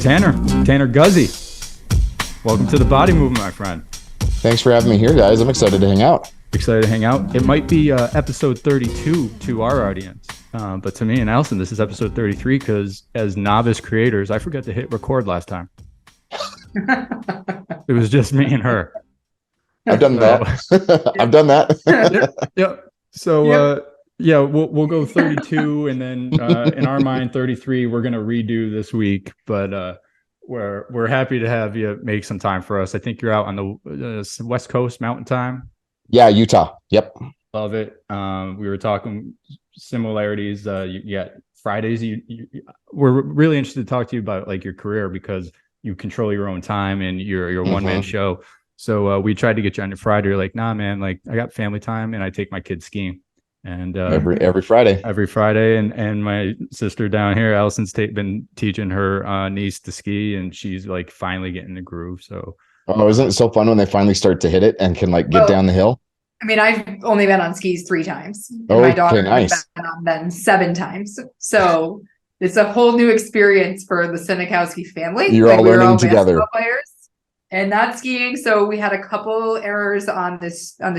Tanner Guzy. Welcome to the Body Movement, my friend. Thanks for having me here, guys. I'm excited to hang out. Excited to hang out. It might be episode 32 to our audience, but to me and Allison, this is episode 33 because as novice creators, I forgot to hit record last time. It was just me and her. I've done that. I've done that. Yep. So we'll go 32, and then in our mind 33 we're gonna redo this week. But we're happy to have you make some time for us. I think you're out on the West Coast Mountain Time. Yeah, Utah. Yep. Love it. We were talking similarities. Fridays. We're really interested to talk to you about like your career because you control your own time and you're a one-man show. So we tried to get you on your Friday. You're like, nah, man, like I got family time and I take my kids skiing. And every Friday. Every Friday. And my sister down here, Allison's been teaching her niece to ski, and she's like finally getting the groove. So isn't it so fun when they finally start to hit it and can like get down the hill? I mean, I've only been on skis 3 times. And my daughter nice. has been on them 7 times. So it's a whole new experience for the Sinikowski family. You're all learning together. Players and not skiing. So we had a couple errors on the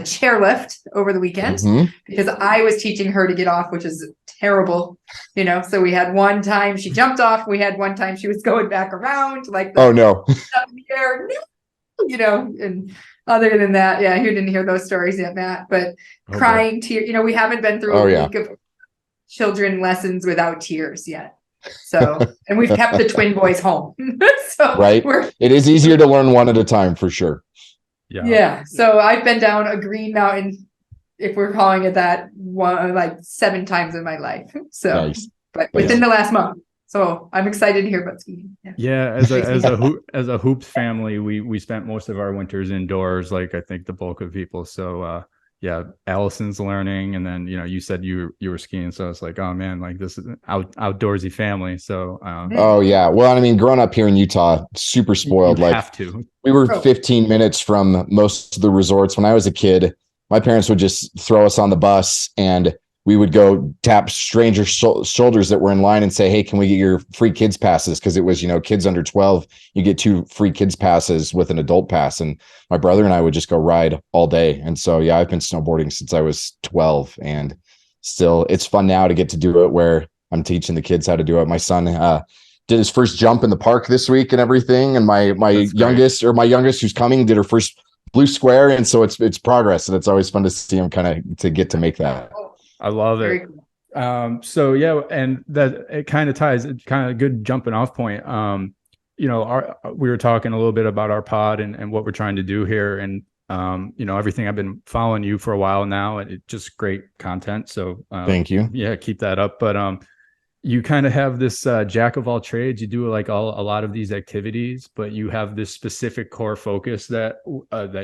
chairlift over the weekend because I was teaching her to get off, which is terrible. So we had one time she jumped off. We had one time she was going back around like oh no. Up in the air, and other than that, yeah, you didn't hear those stories yet, Matt, but crying tears, we haven't been through a week of children lessons without tears yet. So, and we've kept the twin boys home. So right. It is easier to learn one at a time for sure. Yeah. So I've been down a green mountain, if we're calling it that, one like 7 times in my life. So, nice. But within the last month. So I'm excited to hear about skiing. Yeah, as a hoops family, we spent most of our winters indoors, like I think the bulk of people. So Allison's learning, and then you said you were skiing, so it's like, oh man, like this is an outdoorsy family. So oh yeah, well, I mean, growing up here in Utah, super spoiled. Like have to. We were 15 minutes from most of the resorts. When I was a kid, my parents would just throw us on the bus and we would go tap strangers' shoulders that were in line and say, hey, can we get your free kids passes? Because it was, kids under 12, you get 2 free kids passes with an adult pass. And my brother and I would just go ride all day. And so, yeah, I've been snowboarding since I was 12, and still it's fun now to get to do it where I'm teaching the kids how to do it. My son did his first jump in the park this week and everything. And my youngest who's coming did her first blue square. And so it's progress. And it's always fun to see him to get to make that. I love it. Cool. So yeah, and that it kind of ties. It's kind of a good jumping off point. We were talking a little bit about our pod and what we're trying to do here, and everything. I've been following you for a while now, and it's just great content. So thank you. Yeah, keep that up. But you kind of have this jack of all trades. You do like a lot of these activities, but you have this specific core focus that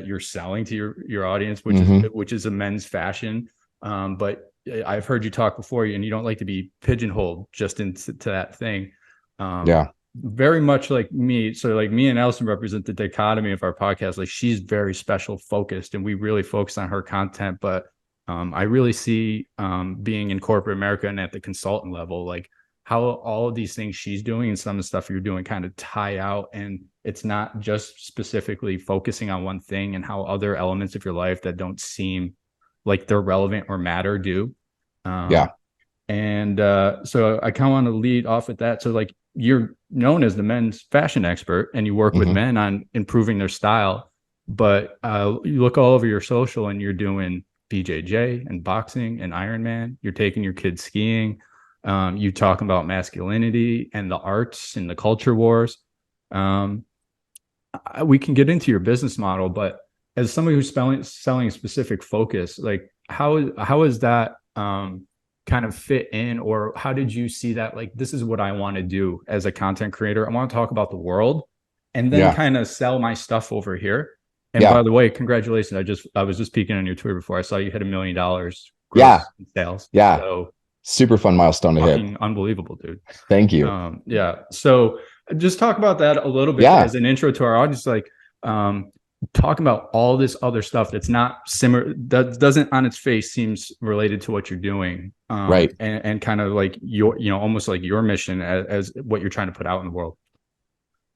you're selling to your audience, which is a men's fashion. But I've heard you talk before, and you don't like to be pigeonholed just into that thing. Very much like me. So like me and Allison represent the dichotomy of our podcast. Like she's very special focused, and we really focus on her content. But I really see being in corporate America and at the consultant level, like how all of these things she's doing and some of the stuff you're doing kind of tie out. And it's not just specifically focusing on one thing, and how other elements of your life that don't seem like they're relevant or matter do. And so I kind of want to lead off with that. So like you're known as the men's fashion expert, and you work with men on improving their style, but you look all over your social and you're doing BJJ and boxing and Ironman. You're taking your kids skiing. You talk about masculinity and the arts and the culture wars. We can get into your business model, but as somebody who's selling a specific focus, like how is that kind of fit in, or how did you see that? Like, this is what I want to do as a content creator. I want to talk about the world and then kind of sell my stuff over here. And by the way, congratulations. I was just peeking on your Twitter before. I saw you hit $1 million gross in sales. Yeah. So super fun milestone to hit. Unbelievable, dude. Thank you. So just talk about that a little bit as an intro to our audience. Like, talking about all this other stuff that's not similar, that doesn't on its face seems related to what you're doing, right? And kind of like your, almost like your mission as what you're trying to put out in the world.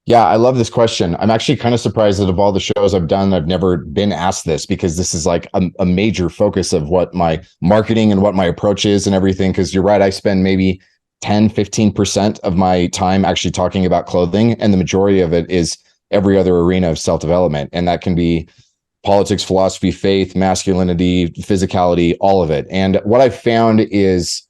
Yeah, I love this question. I'm actually kind of surprised that of all the shows I've done, I've never been asked this, because this is like a major focus of what my marketing and what my approach is and everything. Because you're right, I spend maybe 10-15% of my time actually talking about clothing, and the majority of it is every other arena of self-development. And that can be politics, philosophy, faith, masculinity, physicality, all of it. And what I've found is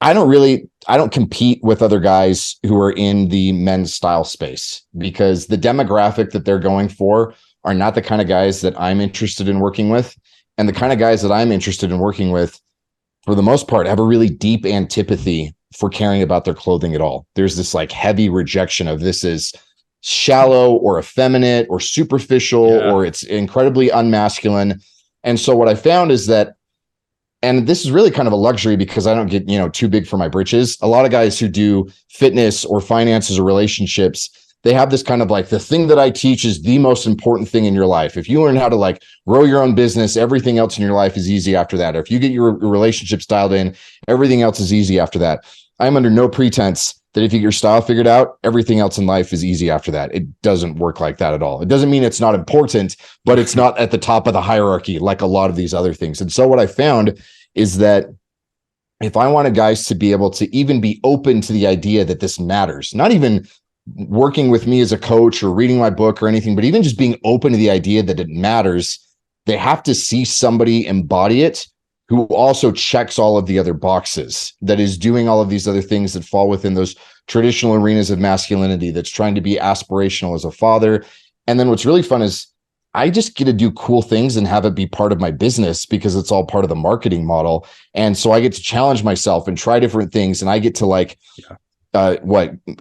I don't compete with other guys who are in the men's style space, because the demographic that they're going for are not the kind of guys that I'm interested in working with. And the kind of guys that I'm interested in working with, for the most part, have a really deep antipathy for caring about their clothing at all. There's this like heavy rejection of this is shallow or effeminate or superficial, or it's incredibly unmasculine. And so what I found is that, and this is really kind of a luxury because I don't get, too big for my britches. A lot of guys who do fitness or finances or relationships, they have this kind of like, the thing that I teach is the most important thing in your life. If you learn how to like grow your own business, everything else in your life is easy after that. Or if you get your relationships dialed in, everything else is easy after that. I'm under no pretense that if you get your style figured out, everything else in life is easy after that. It doesn't work like that at all. It doesn't mean it's not important, but it's not at the top of the hierarchy like a lot of these other things. And so what I found is that if I wanted guys to be able to even be open to the idea that this matters, not even working with me as a coach or reading my book or anything, but even just being open to the idea that it matters, they have to see somebody embody it who also checks all of the other boxes, that is doing all of these other things that fall within those traditional arenas of masculinity, that's trying to be aspirational as a father. And then what's really fun is I just get to do cool things and have it be part of my business, because it's all part of the marketing model. And so I get to challenge myself and try different things. And I get to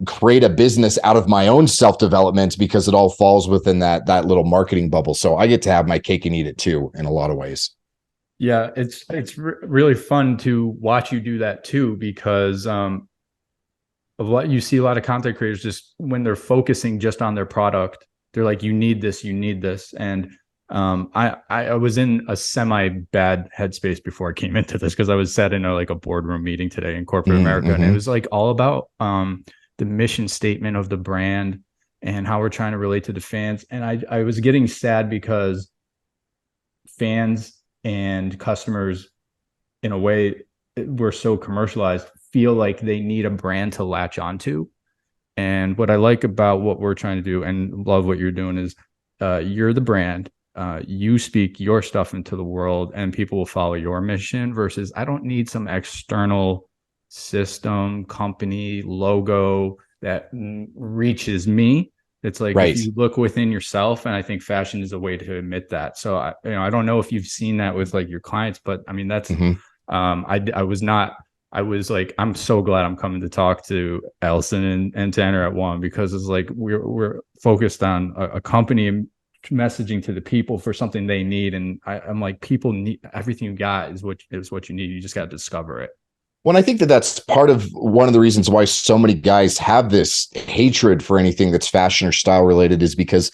create a business out of my own self-development, because it all falls within that little marketing bubble. So I get to have my cake and eat it too, in a lot of ways. Yeah, it's really fun to watch you do that too, because of what you see a lot of content creators, just when they're focusing just on their product, they're like, you need this. And I was in a semi bad headspace before I came into this, because I was sat in a boardroom meeting today in corporate America, and it was like all about the mission statement of the brand and how we're trying to relate to the fans. And I was getting sad because fans and customers, in a way, we're so commercialized, feel like they need a brand to latch onto. And what I like about what we're trying to do, and love what you're doing, is you're the brand. You speak your stuff into the world, and people will follow your mission, versus I don't need some external system, company, logo that reaches me. It's like, if you look within yourself, and I think fashion is a way to admit that. So I don't know if you've seen that with like your clients, but I mean, that's I was like, I'm so glad I'm coming to talk to Elson and Tanner at one, because it's like we're focused on a company and messaging to the people for something they need. And I'm like, people need everything you got is what you need. You just got to discover it. Well, I think that's part of one of the reasons why so many guys have this hatred for anything that's fashion or style related, is because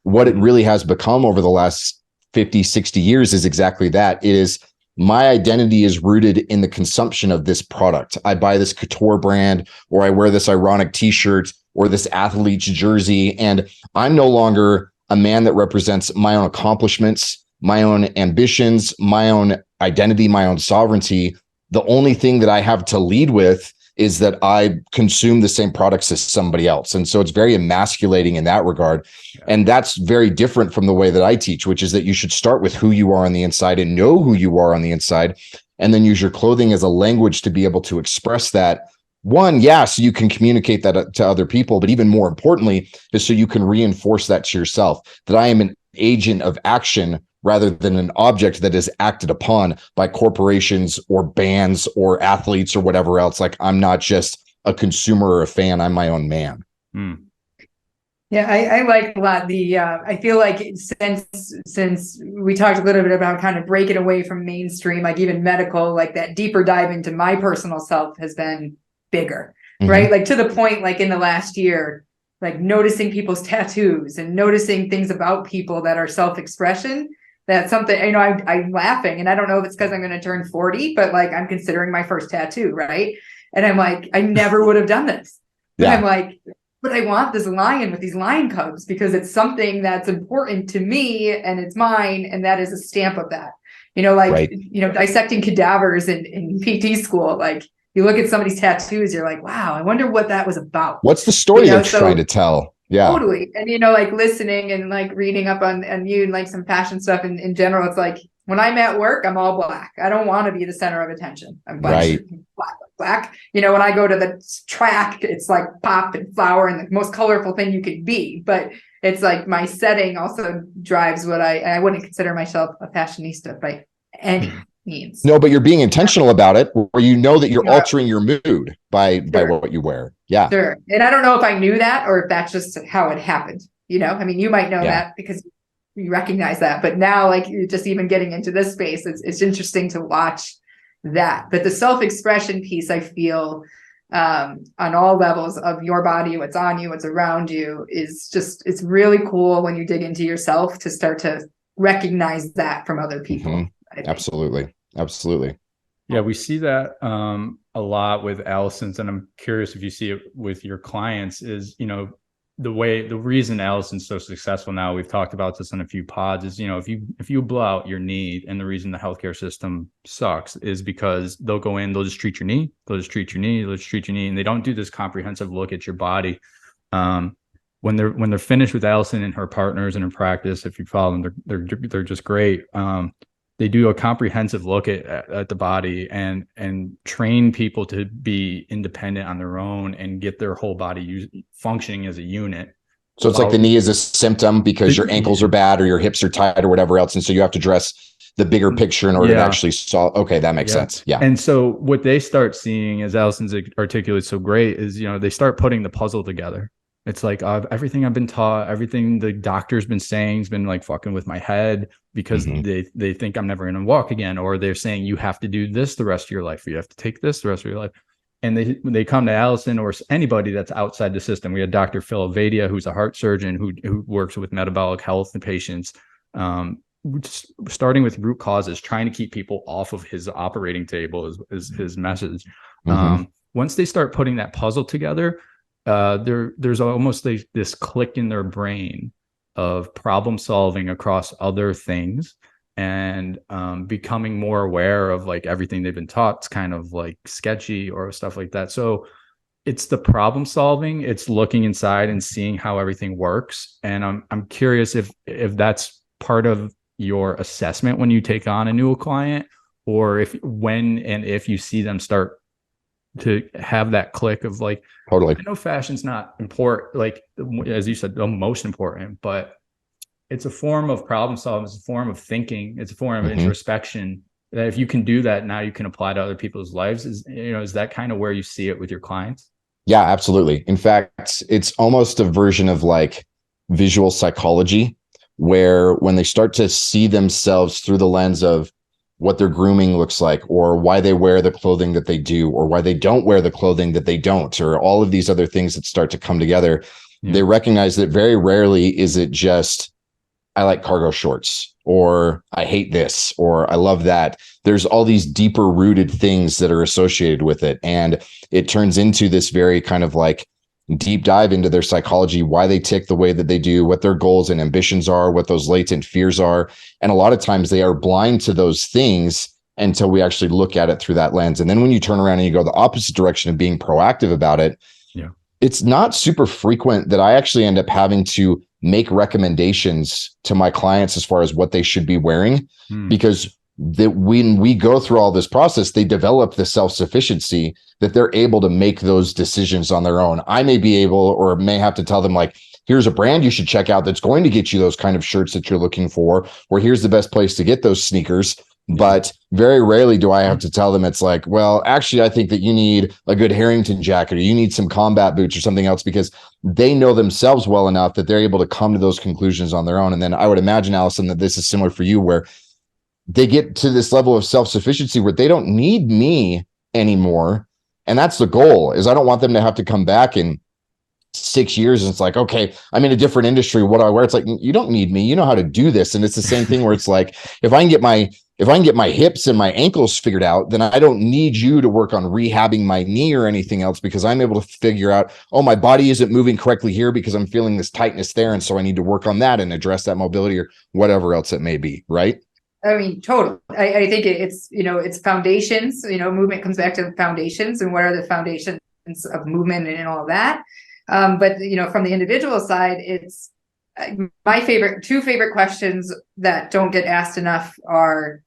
what it really has become over the last 50, 60 years is exactly that. It is, my identity is rooted in the consumption of this product. I buy this couture brand, or I wear this ironic t-shirt or this athlete's jersey, and I'm no longer a man that represents my own accomplishments, my own ambitions, my own identity, my own sovereignty. The only thing that I have to lead with is that I consume the same products as somebody else. And so it's very emasculating in that regard. Yeah. And that's very different from the way that I teach, which is that you should start with who you are on the inside and know who you are on the inside, and then use your clothing as a language to be able to express that. One, so you can communicate that to other people, but even more importantly is so you can reinforce that to yourself, that I am an agent of action rather than an object that is acted upon by corporations or bands or athletes or whatever else. Like, I'm not just a consumer or a fan, I'm my own man. Yeah, I like a lot the I feel like since we talked a little bit about kind of breaking away from mainstream, like even medical, like that deeper dive into my personal self has been bigger, right? Like, to the point, like in the last year, like noticing people's tattoos and noticing things about people that are self-expression. That's something, I'm laughing, and I don't know if it's because I'm going to turn 40, but like, I'm considering my first tattoo, right? And I'm like, I never would have done this. But I'm like, but I want this lion with these lion cubs because it's something that's important to me and it's mine. And that is a stamp of that, like, dissecting cadavers in PT school. Like you look at somebody's tattoos, you're like, wow, I wonder what that was about. What's the story they're trying to tell? Yeah, totally. And, like listening and like reading up on you and like some fashion stuff in general, it's like, when I'm at work, I'm all black. I don't want to be the center of attention. I'm black. Black. When I go to the track, it's like pop and flower and the most colorful thing you could be. But it's like my setting also drives what I wouldn't consider myself a fashionista by any means. No, but you're being intentional about it, where that you're altering your mood by what you wear. Yeah. Sure. And I don't know if I knew that or if that's just how it happened. You might know that because you recognize that, but now like you're just even getting into this space, it's interesting to watch that. But the self-expression piece, I feel on all levels of your body, what's on you, what's around you, it's really cool when you dig into yourself to start to recognize that from other people. Mm-hmm. Absolutely. Yeah, we see that a lot with Allison's, and I'm curious if you see it with your clients. Is the reason Allison's so successful now, we've talked about this in a few pods, is, if you blow out your knee, and the reason the healthcare system sucks is because they'll go in, they'll just treat your knee, and they don't do this comprehensive look at your body. When they're finished with Allison and her partners and her practice, if you follow them, they're just great. They do a comprehensive look at the body and train people to be independent on their own and get their whole body functioning as a unit. So it's like the knee is a symptom because your ankles are bad or your hips are tight or whatever else. And so you have to address the bigger picture in order to actually solve. Okay, that makes sense. Yeah. And so what they start seeing, as Allison's articulates so great, is, they start putting the puzzle together. It's like everything I've been taught, everything the doctor's been saying has been like fucking with my head because they think I'm never going to walk again, or they're saying you have to do this the rest of your life, or you have to take this the rest of your life. And they come to Allison or anybody that's outside the system. We had Dr. Phil Avadia, who's a heart surgeon who works with metabolic health and patients, starting with root causes, trying to keep people off of his operating table is his message. Once they start putting that puzzle together, there's almost this click in their brain of problem solving across other things and becoming more aware of like everything they've been taught is kind of like sketchy or stuff like that. So it's the problem solving, it's looking inside and seeing how everything works. And I'm curious if that's part of your assessment when you take on a new client, or if you see them start to have that click of like, totally. I know fashion's not important, like as you said, the most important, but it's a form of problem solving, it's a form of thinking, it's a form of introspection that if you can do that, now you can apply to other people's lives. Is that kind of where you see it with your clients? Yeah, absolutely. In fact, it's almost a version of like visual psychology, where when they start to see themselves through the lens of what their grooming looks like, or why they wear the clothing that they do, or why they don't wear the clothing that they don't, or all of these other things that start to come together, they recognize that very rarely is it just, I like cargo shorts, or I hate this, or I love that. There's all these deeper rooted things that are associated with it. And it turns into this very kind of like deep dive into their psychology, why they tick the way that they do, what their goals and ambitions are, what those latent fears are. And a lot of times they are blind to those things until we actually look at it through that lens. And then when you turn around and you go the opposite direction of being proactive about it, it's not super frequent that I actually end up having to make recommendations to my clients as far as what they should be wearing, because when we go through all this process, they develop the self-sufficiency that they're able to make those decisions on their own. I may be able, or may have to tell them like, here's a brand you should check out that's going to get you those kind of shirts that you're looking for, or here's the best place to get those sneakers. But very rarely do I have to tell them it's like, well, actually, I think that you need a good Harrington jacket, or you need some combat boots or something else, because they know themselves well enough that they're able to come to those conclusions on their own. And then I would imagine, Allison, that this is similar for you, where they get to this level of self-sufficiency where they don't need me anymore. And that's the goal, is I don't want them to have to come back in 6 years and it's like, okay, I'm in a different industry, what do I wear? It's like, you don't need me, you know how to do this. And it's the same thing where it's like, if if I can get my hips and my ankles figured out, then I don't need you to work on rehabbing my knee or anything else, because I'm able to figure out, oh, my body isn't moving correctly here because I'm feeling this tightness there. And so I need to work on that and address that mobility or whatever else it may be. Right. I mean, totally. I think it's, it's foundations, movement comes back to the foundations, and what are the foundations of movement and all of that. But, from the individual side, it's my two favorite questions that don't get asked enough are,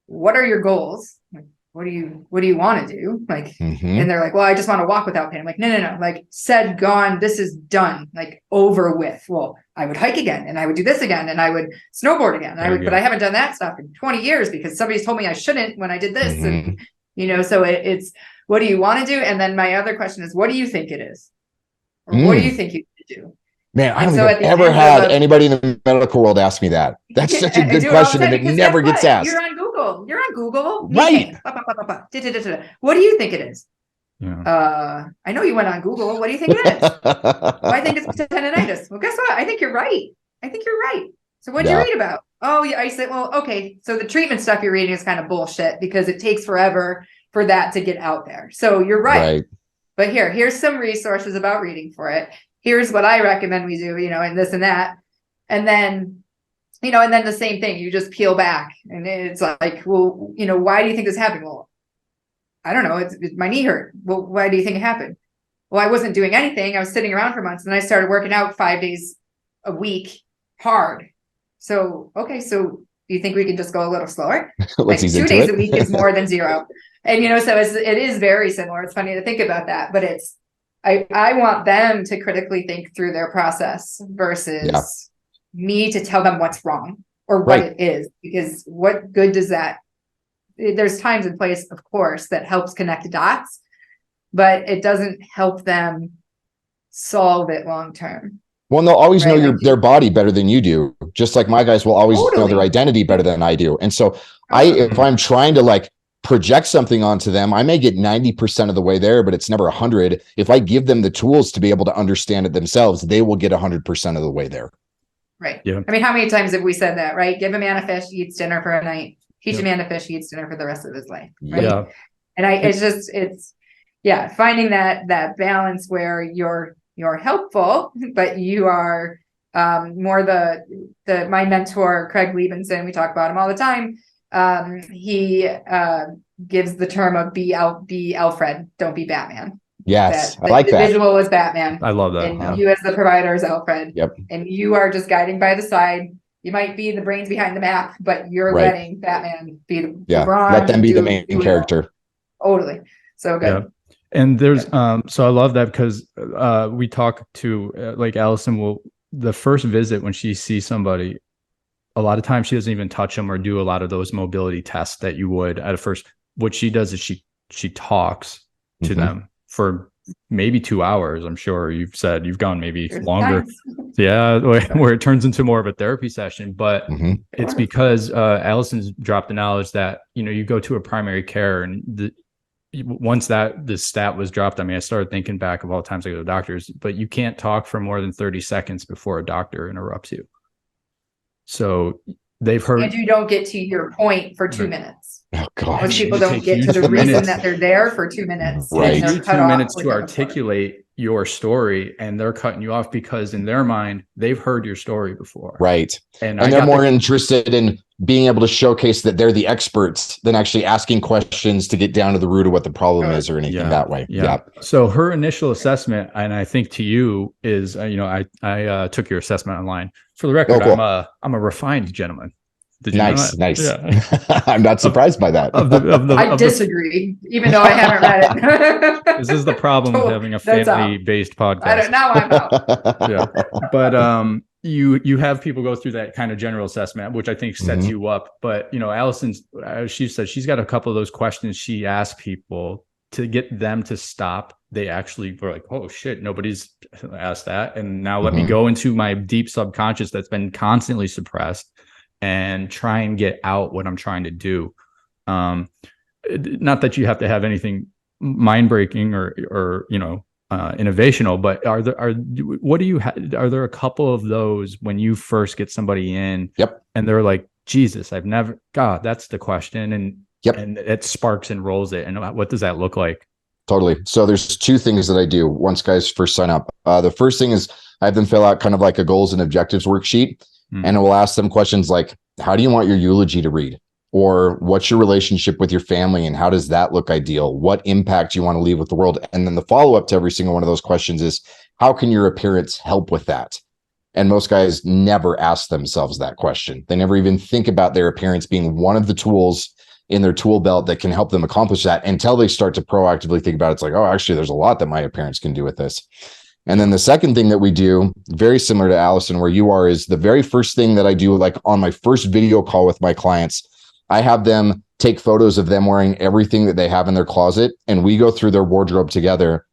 what are your goals? Like, what do you want to do? Like, and they're like, well, I just want to walk without pain. I'm like, no. Like, said, gone, this is done, like over with. Well, I would hike again, and I would do this again, and I would snowboard again. But I haven't done that stuff in 20 years because somebody's told me I shouldn't when I did this. And, so it's, what do you want to do? And then my other question is, what do you think it is? Or what do you think you should do? Man, I don't think I've ever had anybody in the medical world ask me that. That's such a good question, and it never gets asked. You're on Google. Right. What do you think it is? Yeah. I know you went on Google. What do you think it is? Well, I think it's tendonitis. Well, guess what? I think you're right. So what did you read about? Oh, yeah. I said, well, okay. So the treatment stuff you're reading is kind of bullshit because it takes forever for that to get out there. So you're right. But here's some resources about reading for it. Here's what I recommend we do, and this and that. And then, and then the same thing, you just peel back and it's like, well, why do you think this happened? Well, I don't know. It's my knee hurt. Well, why do you think it happened? Well, I wasn't doing anything. I was sitting around for months, and I started working out 5 days a week hard. So, okay. So do you think we can just go a little slower? Like 2 days a week is more than 0. And, so it is very similar. It's funny to think about that, but I want them to critically think through their process versus me to tell them what's wrong or what it is, because what good does that? There's times and place, of course, that helps connect the dots, but it doesn't help them solve it long term. Well, they'll always know their body better than you do. Just like my guys will always know their identity better than I do. And so if I'm trying to project something onto them, I may get 90% of the way there, but it's never 100. If I give them the tools to be able to understand it themselves, they will get 100% of the way there. Right. Yeah. I mean, how many times have we said that, right? Give a man a fish, he eats dinner for a night. Teach a man to fish, he eats dinner for the rest of his life. Right? Yeah. And it's finding that balance where you're helpful, but you are more my mentor, Craig Liebenson, we talk about him all the time. He gives the term of be Alfred, don't be Batman. Yes, I like that. The visual is Batman. I love that. And you as the provider is Alfred. Yep. And you are just guiding by the side. You might be the brains behind the map, but you're letting Batman be the let them be the main character. Totally. So good. Yeah. And there's so I love that because we talk to like Allison the first visit when she sees somebody, a lot of times she doesn't even touch them or do a lot of those mobility tests that you would at first. What she does is she talks to them for maybe 2 hours. I'm sure you've said you've gone maybe longer. Yeah, where it turns into more of a therapy session. But it's because Allison's dropped the knowledge that, you go to a primary care and once this stat was dropped, I mean, I started thinking back of all the times I go to doctors, but you can't talk for more than 30 seconds before a doctor interrupts you. So they've heard. And you don't get to your point for 2 minutes. Oh God! Most people don't get to the reason that they're there for 2 minutes. Right. You need 2 minutes to articulate your story, and they're cutting you off because in their mind they've heard your story before. Right. And they're more interested in being able to showcase that they're the experts than actually asking questions to get down to the root of what the problem is or anything that way. Yeah. So her initial assessment, and I think to you is, I took your assessment online. For the record, cool. I'm a refined gentleman. Nice. Yeah. I'm not surprised by that. I disagree, even though I haven't read it. This is the problem with having a family-based podcast. Now I'm out. Yeah, but you have people go through that kind of general assessment, which I think sets you up. But Allison's, she said she's got a couple of those questions she asked people to get them to stop. They actually were like, "Oh shit, nobody's asked that," and now let me go into my deep subconscious that's been constantly suppressed and try and get out what I'm trying to do. Not that you have to have anything mind-breaking or innovational, but are there a couple of those when you first get somebody in? Yep. And they're like Jesus, I've never, God, that's the question. Yep. And it sparks and rolls it. And what does that look like? Totally. So there's two things that I do once guys first sign up. The first thing is I have them fill out kind of like a goals and objectives worksheet. And it will ask them questions like, how do you want your eulogy to read? Or what's your relationship with your family and how does that look ideal? What impact do you want to leave with the world? And then the follow-up to every single one of those questions is, how can your appearance help with that? And most guys never ask themselves that question. They never even think about their appearance being one of the tools in their tool belt that can help them accomplish that until they start to proactively think about it. It's like, oh, actually, there's a lot that my appearance can do with this. And then the second thing that we do, very similar to Allison, where you are, is the very first thing that I do, like on my first video call with my clients, I have them take photos of them wearing everything that they have in their closet, and we go through their wardrobe together.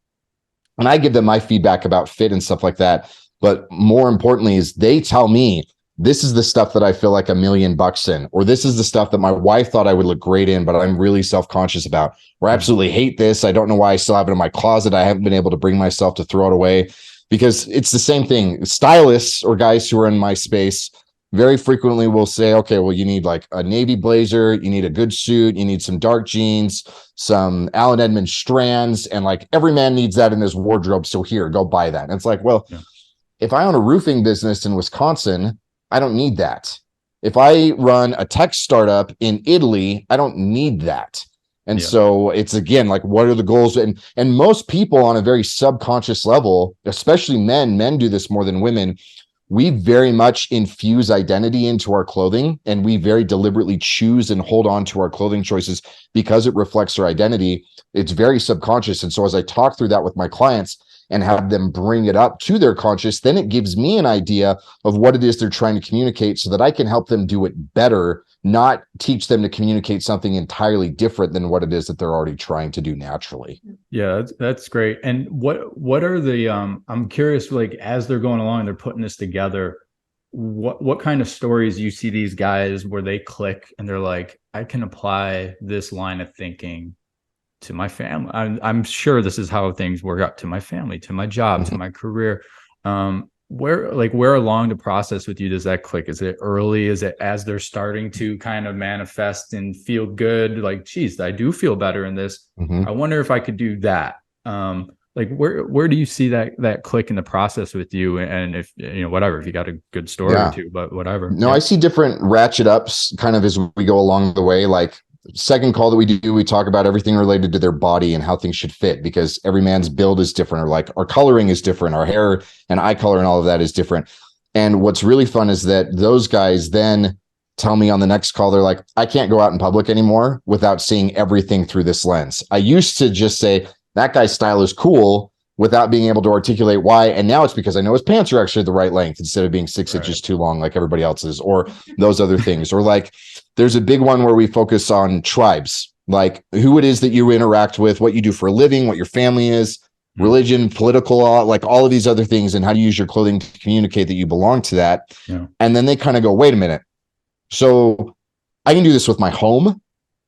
And I give them my feedback about fit and stuff like that. But more importantly is they tell me, this is the stuff that I feel like $1,000,000 in, or this is the stuff that my wife thought I would look great in, but I'm really self-conscious about, or I absolutely hate this. I don't know why I still have it in my closet. I haven't been able to bring myself to throw it away, because it's the same thing. Stylists or guys who are in my space very frequently will say, okay, well, you need like a navy blazer, you need a good suit, you need some dark jeans, some Allen Edmonds strands, and like every man needs that in his wardrobe. So here, go buy that. And it's like, well, if I own a roofing business in Wisconsin, I don't need that. If I run a tech startup in Italy, I don't need that. And so it's, again, like, what are the goals? And most people on a very subconscious level, especially men do this more than women. We very much infuse identity into our clothing, and we very deliberately choose and hold on to our clothing choices because it reflects our identity. It's very subconscious. And so as I talk through that with my clients and have them bring it up to their conscious, then it gives me an idea of what it is they're trying to communicate so that I can help them do it better, not teach them to communicate something entirely different than what it is that they're already trying to do naturally. Yeah, that's great. And what are the I'm curious, like, as they're going along, they're putting this together, what kind of stories you see these guys where they click and they're like, I can apply this line of thinking to my family. I'm sure this is how things work out, to my family, to my job, to my career. Where along the process with you does that click? Is it early? Is it as they're starting to kind of manifest and feel good? Like, geez, I do feel better in this. I wonder if I could do that. Like, where do you see that click in the process with you? And if, whatever, if you got a good story or two, but whatever. No, I see different ratchet ups kind of as we go along the way. Like, second call that we do, we talk about everything related to their body and how things should fit, because every man's build is different, or like our coloring is different, our hair and eye color and all of that is different. And what's really fun is that those guys then tell me on the next call, they're like, I can't go out in public anymore without seeing everything through this lens. I used to just say that guy's style is cool without being able to articulate why. And now it's because I know his pants are actually the right length instead of being 6 inches too long like everybody else's, or those other things. Or like, there's a big one where we focus on tribes, like who it is that you interact with, what you do for a living, what your family is, religion, political, like all of these other things, and how to use your clothing to communicate that you belong to that. And then they kind of go, wait a minute. So I can do this with my home.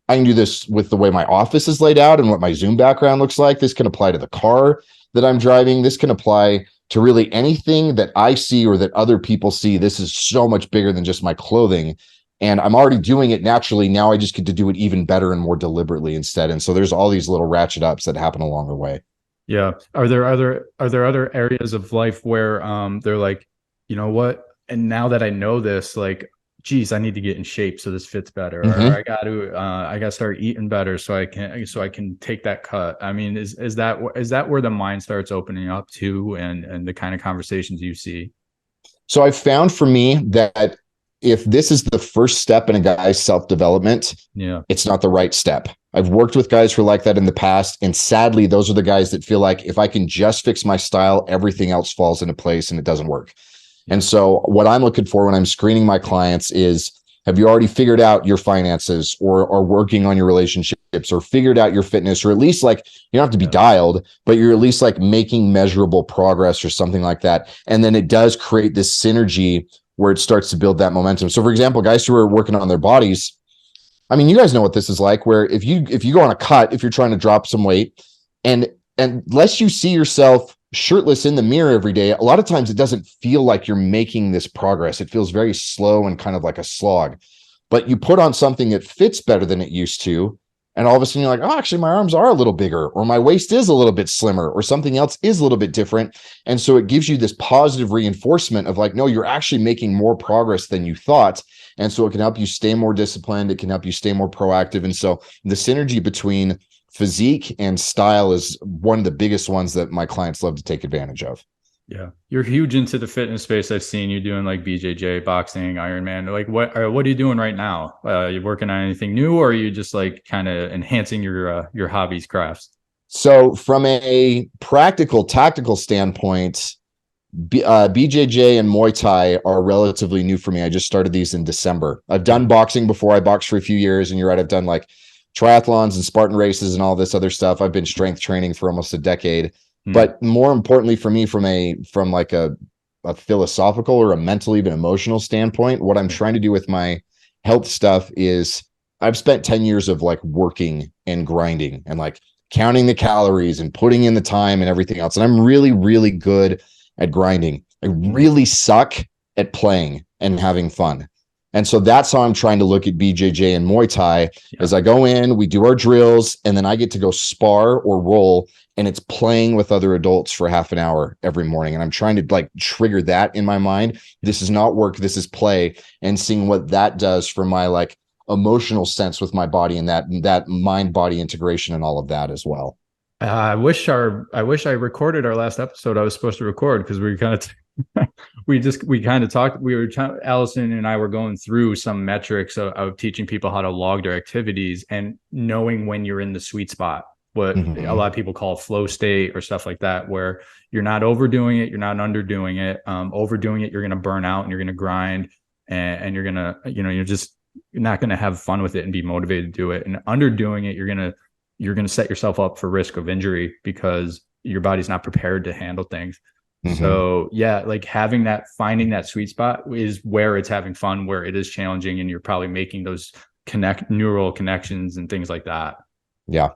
I can do this with the way my office is laid out and what my Zoom background looks like. This can apply to the car that I'm driving. This can apply to really anything that I see or that other people see. This is so much bigger than just my clothing. And I'm already doing it naturally. Now I just get to do it even better and more deliberately instead. And so there's all these little ratchet ups that happen along the way. Yeah. Are there other areas of life where they're like, you know what? And now that I know this, like, geez, I need to get in shape so this fits better, or I got to start eating better so I can take that cut. I mean, is that where the mind starts opening up to, and the kind of conversations you see? So I've found for me that if this is the first step in a guy's self-development, it's not the right step. I've worked with guys who are like that in the past, and sadly, those are the guys that feel like if I can just fix my style, everything else falls into place, and it doesn't work. And so what I'm looking for when I'm screening my clients is, have you already figured out your finances, or are working on your relationships, or figured out your fitness, or at least, like, you don't have to be dialed, but you're at least like making measurable progress or something like that. And then it does create this synergy where it starts to build that momentum. So for example, guys who are working on their bodies, I mean, you guys know what this is like, where if you go on a cut, if you're trying to drop some weight, and unless you see yourself shirtless in the mirror every day, a lot of times it doesn't feel like you're making this progress. It feels very slow and kind of like a slog. but you put on something that fits better than it used to. And all of a sudden you're like, oh, actually my arms are a little bigger, or my waist is a little bit slimmer, or something else is a little bit different. And so it gives you this positive reinforcement of like, no, you're actually making more progress than you thought. And so it can help you stay more disciplined. It can help you stay more proactive. And so the synergy between physique and style is one of the biggest ones that my clients love to take advantage of. Yeah. You're huge into the fitness space. I've seen you doing like BJJ, boxing, Ironman. Like what are you doing right now? You working on anything new, or are you just like kind of enhancing your hobbies, crafts? So from a practical, tactical standpoint, BJJ and Muay Thai are relatively new for me. I just started these in December. I've done boxing before. I boxed for a few years, and you're right, I've done like triathlons and Spartan races and all this other stuff. I've been strength training for almost a decade. But more importantly for me, from like a philosophical or a mental, even emotional standpoint, what I'm trying to do with my health stuff is I've spent 10 years of like working and grinding and like counting the calories and putting in the time and everything else. And I'm really, really good at grinding. I really suck at playing and having fun. And so that's how I'm trying to look at BJJ and Muay Thai. As I go in, we do our drills, and then I get to go spar or roll, and it's playing with other adults for half an hour every morning. And I'm trying to like trigger that in my mind. This is not work, this is play, and seeing what that does for my like emotional sense with my body, and that mind body integration and all of that as well. I wish I recorded our last episode. I was supposed to record because we kind of we kind of talked. Allison and I were going through some metrics of teaching people how to log their activities and knowing when you're in the sweet spot, what a lot of people call flow state or stuff like that, where you're not overdoing it, you're not underdoing it. Overdoing it, you're going to burn out and you're going to grind, and you're going to, you're not going to have fun with it and be motivated to do it. And underdoing it, you're going to set yourself up for risk of injury because your body's not prepared to handle things. So yeah, like finding that sweet spot is where it's having fun, where it is challenging, and you're probably making those neural connections and things like that. Yeah.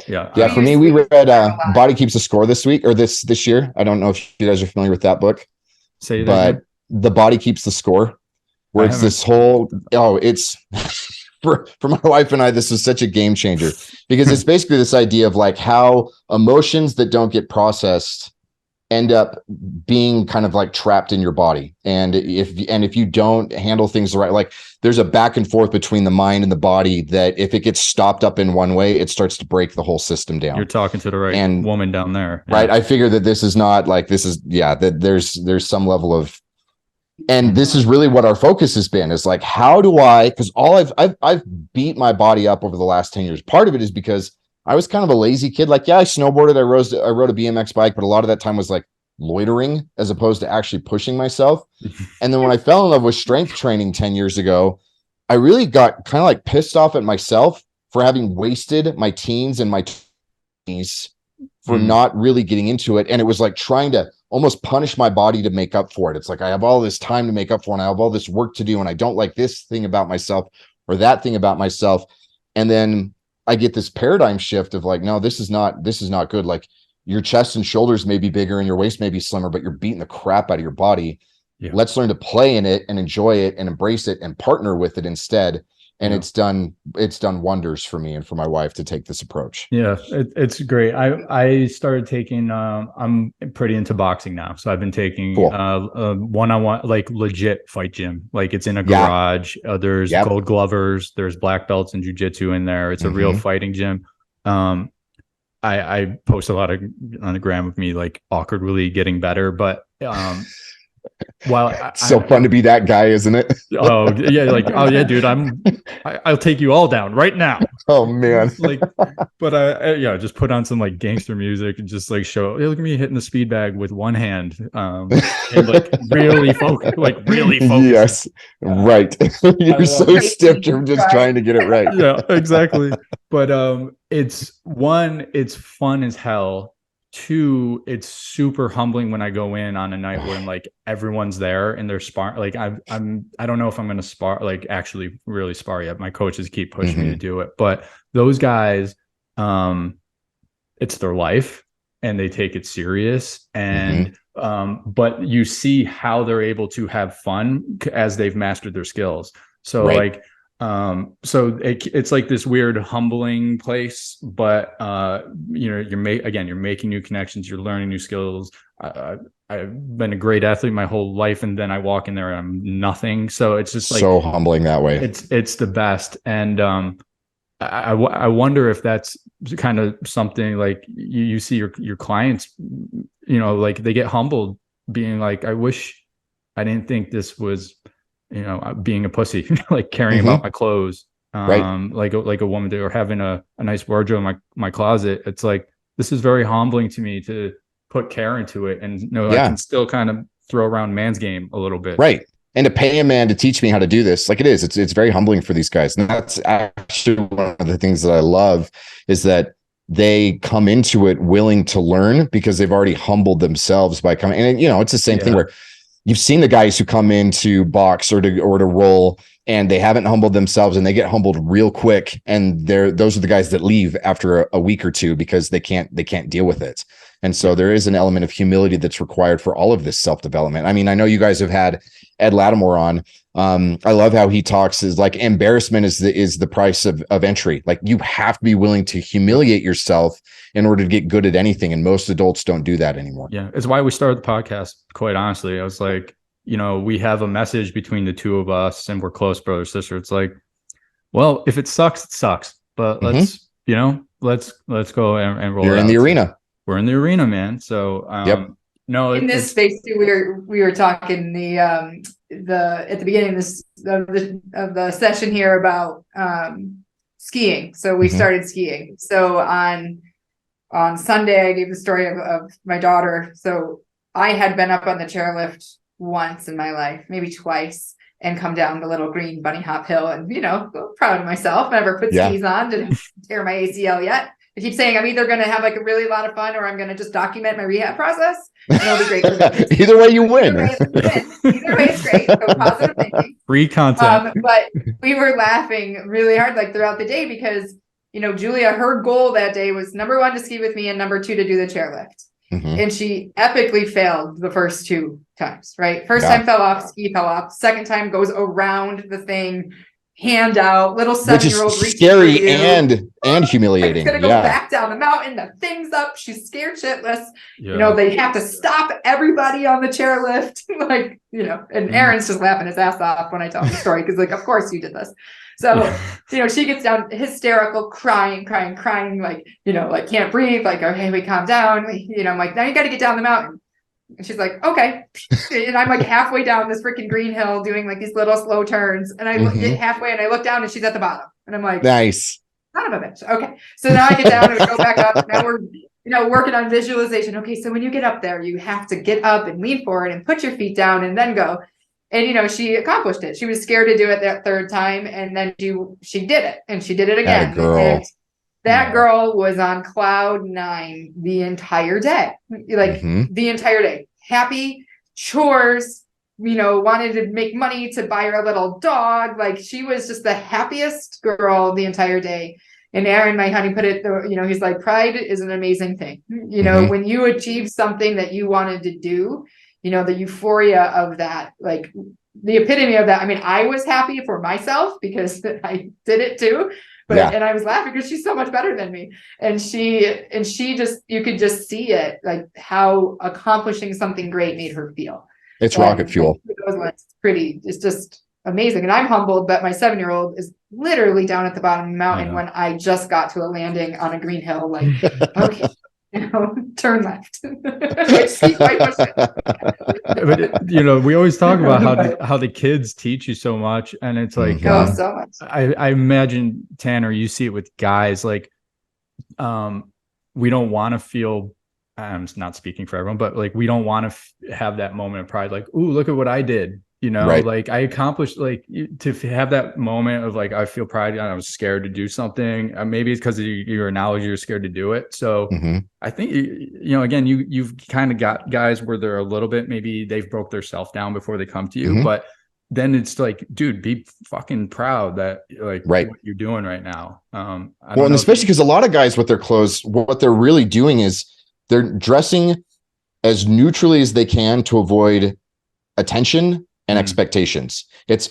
Yeah. For me, we read Body Keeps the Score this week or this year. I don't know if you guys are familiar with that book. Say that but again. The Body Keeps the Score, where it's this whole, it's for my wife and I, this was such a game changer because it's basically this idea of like how emotions that don't get processed end up being kind of like trapped in your body. And if you don't handle things the right, like there's a back and forth between the mind and the body that if it gets stopped up in one way, it starts to break the whole system down. You're talking to the right woman down there. Yeah. Right. I figure that this is not like, that there's some level of, and this is really what our focus has been, is like, how do because all I've beat my body up over the last 10 years. Part of it is because I was kind of a lazy kid. Like, yeah, I snowboarded, I rode a BMX bike, but a lot of that time was like loitering as opposed to actually pushing myself. And then when I fell in love with strength training 10 years ago, I really got kind of like pissed off at myself for having wasted my teens and my 20s for not really getting into it. And it was like trying to almost punish my body to make up for it. It's like, I have all this time to make up for it, and I have all this work to do, and I don't like this thing about myself or that thing about myself. And then I get this paradigm shift of like, no, this is not good. Like your chest and shoulders may be bigger and your waist may be slimmer, but you're beating the crap out of your body. Yeah. Let's learn to play in it and enjoy it and embrace it and partner with it instead. And it's done wonders for me and for my wife to take this approach. Yeah, it's great. I started taking, I'm pretty into boxing now. So I've been taking one-on-one, like legit fight gym. Like it's in a garage. There's gold glovers, there's black belts and jujitsu in there. It's a real fighting gym. I post a lot on the gram of me like awkwardly getting better, but it's so fun to be that guy, isn't it? Oh yeah, like, oh yeah, dude, I'll take you all down right now. Oh man. Like, but just put on some like gangster music and just like show, hey, look at me hitting the speed bag with one hand, and like really focus. Yes, right. You're so stiff, you're just trying to get it right. Yeah, exactly. But it's fun as hell. Two, it's super humbling when I go in on a night when like everyone's there and they're spar. Like I don't know if I'm going to spar, like actually really spar yet. My coaches keep pushing me to do it, but those guys, it's their life and they take it serious. And but you see how they're able to have fun as they've mastered their skills. So like So it's like this weird humbling place, but you're making new connections, you're learning new skills. I've been a great athlete my whole life, and then I walk in there and I'm nothing. So it's just like so humbling that way. It's the best. And I wonder if that's kind of something like you see your clients, like they get humbled, being like, I wish I didn't think this was, being a pussy, like caring about my clothes, right. like a woman or having a nice wardrobe in my closet. It's like, this is very humbling to me to put care into it, and I can still kind of throw around man's game a little bit. Right. And to pay a man to teach me how to do this, like it's very humbling for these guys. And that's actually one of the things that I love, is that they come into it willing to learn because they've already humbled themselves by coming. And it's the same thing where you've seen the guys who come into box or to roll, and they haven't humbled themselves, and they get humbled real quick. And those are the guys that leave after a week or two because they can't deal with it. And so there is an element of humility that's required for all of this self-development. I mean, I know you guys have had Ed Lattimore on. I love how he talks is like embarrassment is the price of entry. Like, you have to be willing to humiliate yourself in order to get good at anything. And most adults don't do that anymore. Yeah. It's why we started the podcast. Quite honestly, I was like, we have a message between the two of us, and we're close brother, sister. It's like, well, if it sucks, it sucks, but let's go and roll. You're in the arena. We're in the arena, man. So, no, in this space too, we were talking at the beginning of the session here about skiing. So we started skiing. So on Sunday, I gave the story of my daughter. So I had been up on the chairlift once in my life, maybe twice, and come down the little green bunny hop hill, and proud of myself. Never put skis on, didn't tear my ACL yet. I keep saying I'm either going to have like a really lot of fun, or I'm going to just document my rehab process. And it'll be great for me. Either way, you win. Either way, it's great. So positive thinking. Free content. But we were laughing really hard like throughout the day because, Julia, her goal that day was number 1 to ski with me and number 2 to do the chairlift. And she epically failed the first 2 times, right? First time fell off, ski fell off. Second time goes around the thing, hand out, little 7-year-old. Which is scary and humiliating. Gonna go back down the mountain, the thing's up, she's scared shitless. They have to stop everybody on the chairlift. And Aaron's just laughing his ass off when I tell him the story, because of course you did this. So, she gets down hysterical, crying, like, can't breathe, like, okay, we calm down. I'm like, now you got to get down the mountain. And she's like, okay. And I'm like halfway down this freaking green hill doing like these little slow turns. And I get halfway and I look down and she's at the bottom. And I'm like, nice. Son of a bitch. Okay. So now I get down and we go back up. Now we're, working on visualization. Okay. So when you get up there, you have to get up and lean forward and put your feet down and then go. And, she accomplished it. She was scared to do it that 3rd time. And then she did it, and she did it again. That girl was on cloud 9 the entire day, the entire day, happy, chores, wanted to make money to buy her a little dog. Like, she was just the happiest girl the entire day. And Aaron, my honey, put it, he's like, pride is an amazing thing. When you achieve something that you wanted to do, the euphoria of that, like the epitome of that. I mean, I was happy for myself because I did it too. And I was laughing because she's so much better than me. And she just, you could just see it, like how accomplishing something great made her feel. It's rocket fuel. It's just amazing. And I'm humbled that my 7-year-old is literally down at the bottom of the mountain when I just got to a landing on a green hill. Like, okay, turn left. But we always talk about how the kids teach you so much, and it's like so much. I imagine, Tanner, you see it with guys, like we don't want to feel, I'm not speaking for everyone, but like we don't want to have that moment of pride, like, ooh, look at what I did. Like I accomplished, like, to have that moment of like, I feel pride. I was scared to do something. Maybe it's because of your analogy, you're scared to do it. So I think, again, you've kind of got guys where they're a little bit, maybe they've broke their self down before they come to you, but then it's like, dude, be fucking proud that like what you're doing right now. And especially because a lot of guys with their clothes, what they're really doing is they're dressing as neutrally as they can to avoid attention and expectations.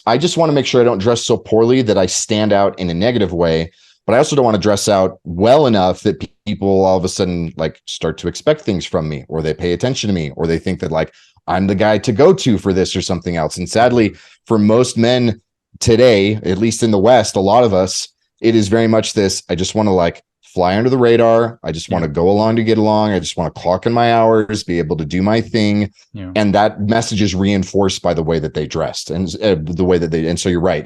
I just want to make sure I don't dress so poorly that I stand out in a negative way, but I also don't want to dress out well enough that people all of a sudden like start to expect things from me, or they pay attention to me, or they think that like I'm the guy to go to for this or something else. And sadly, for most men today, at least in the West, a lot of us, it is very much this, I just want to like fly under the radar. I just want to go along to get along. I just want to clock in my hours, be able to do my thing. Yeah. And that message is reinforced by the way that they dressed and the way that they, and so you're right.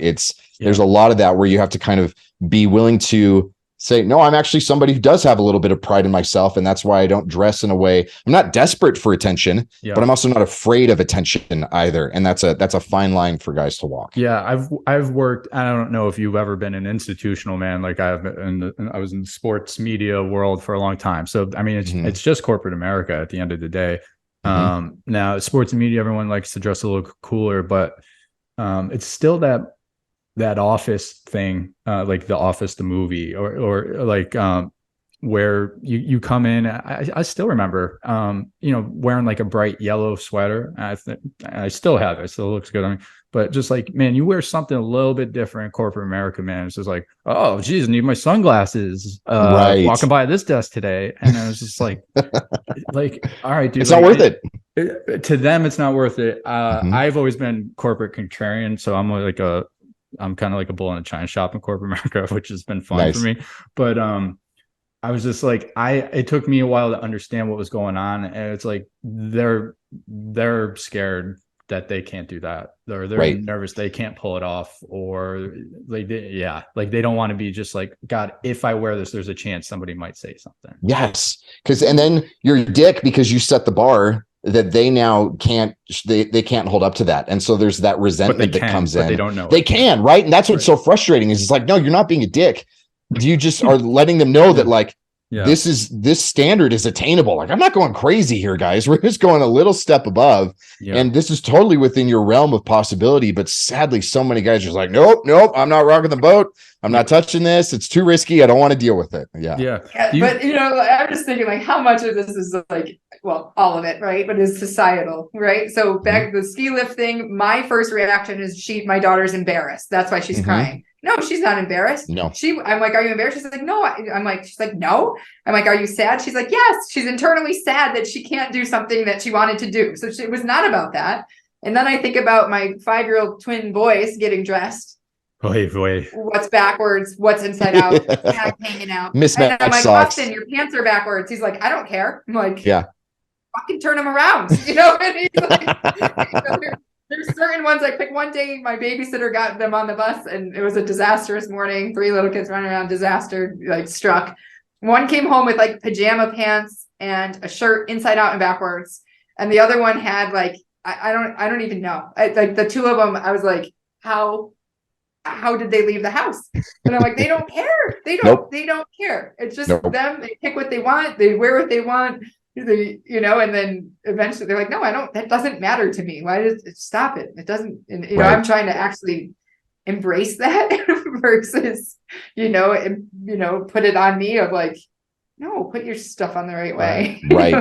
There's a lot of that where you have to kind of be willing to say, no, I'm actually somebody who does have a little bit of pride in myself. And that's why I don't dress in a way. I'm not desperate for attention, but I'm also not afraid of attention either. And that's a fine line for guys to walk. Yeah. I've worked, I don't know if you've ever been an institutional man. Like I was in the sports media world for a long time. So, I mean, it's just corporate America at the end of the day. Now sports media, everyone likes to dress a little cooler, but it's still that Office thing, like The Office, the movie, or like where you come in. I still remember, wearing like a bright yellow sweater. I still have it. It still looks good on me. But just like, man, you wear something a little bit different in corporate America, man. It's just like, oh, geez, I need my sunglasses. Walking by this desk today, and I was just like, all right, dude, it's not worth it. To them, it's not worth it. I've always been corporate contrarian, so I'm kind of like a bull in a china shop in corporate America, which has been fun for me. But I was just like, it took me a while to understand what was going on. And it's like, they're scared that they can't do that. They're nervous. They can't pull it off, or they don't want to be just like, God, if I wear this, there's a chance somebody might say something. Yes. And then you're a dick because you set the bar that they now can't, they can't hold up to that. And so there's that resentment that comes in. They don't know. They can, right? And that's what's so frustrating is it's like, no, you're not being a dick. You just are letting them know that like, this standard is attainable. Like, I'm not going crazy here, guys. We're just going a little step above. And this is totally within your realm of possibility. But sadly, so many guys are just like, nope, I'm not rocking the boat. I'm not touching this. It's too risky. I don't want to deal with it. But I'm just thinking like how much of this is like, well, all of it, right? But is societal, right? So back the ski lift thing, my first reaction is my daughter's embarrassed. That's why she's crying. No, she's not embarrassed. No. I'm like, are you embarrassed? She's like, no. She's like, no. I'm like, are you sad? She's like, yes. She's internally sad that she can't do something that she wanted to do. So it was not about that. And then I think about my 5-year-old twin boys getting dressed. What's backwards? What's inside out? Tag hanging out. Mismatched and I'm like, socks. Austin, your pants are backwards. He's like, I don't care. I'm like, yeah, fucking turn them around. And he's like, there's certain ones I picked. One day, my babysitter got them on the bus, and it was a disastrous morning. 3 little kids running around, disaster struck. One came home with like pajama pants and a shirt inside out and backwards, and the other one had like I don't even know. Like the two of them, I was like, how did they leave the house? And I'm like, they don't care. They don't care. It's just them. They pick what they want. They wear what they want. And then eventually they're like, no, I don't, that doesn't matter to me. Why does it stop it? It doesn't, and, I'm trying to actually embrace that versus, put it on me of like, no, put your stuff on the right way. Right.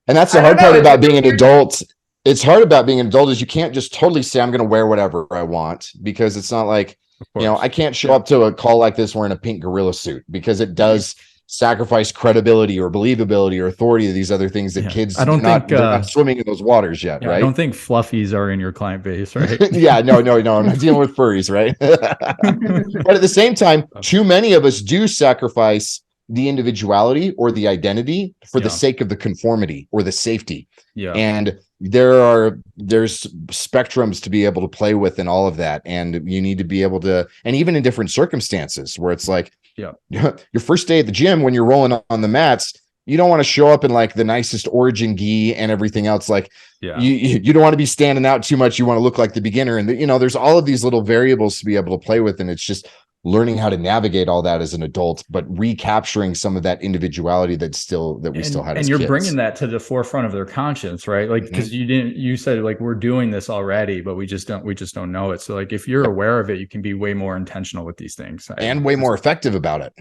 And that's the hard part about being an adult. It's hard about being an adult is you can't just totally say, I'm going to wear whatever I want, because it's not like, I can't show up to a call like this wearing a pink gorilla suit, because it does sacrifice credibility or believability or authority to these other things that kids they're not swimming in those waters yet, right? I don't think fluffies are in your client base, right? No, I'm not dealing with furries, right? But at the same time, too many of us do sacrifice the individuality or the identity for the sake of the conformity or the safety. And there's spectrums to be able to play with in all of that, and you need to be able to, and even in different circumstances where it's like your first day at the gym, when you're rolling on the mats, you don't want to show up in like the nicest origin gi and everything else. Like you don't want to be standing out too much. You want to look like the beginner, and there's all of these little variables to be able to play with, and it's just learning how to navigate all that as an adult, but recapturing some of that indivitality we still had as kids. And you're bringing that to the forefront of their conscience, right? Like, because you said like, we're doing this already, but we just don't know it. So like, if you're aware of it, you can be way more intentional with these things and way more effective about it.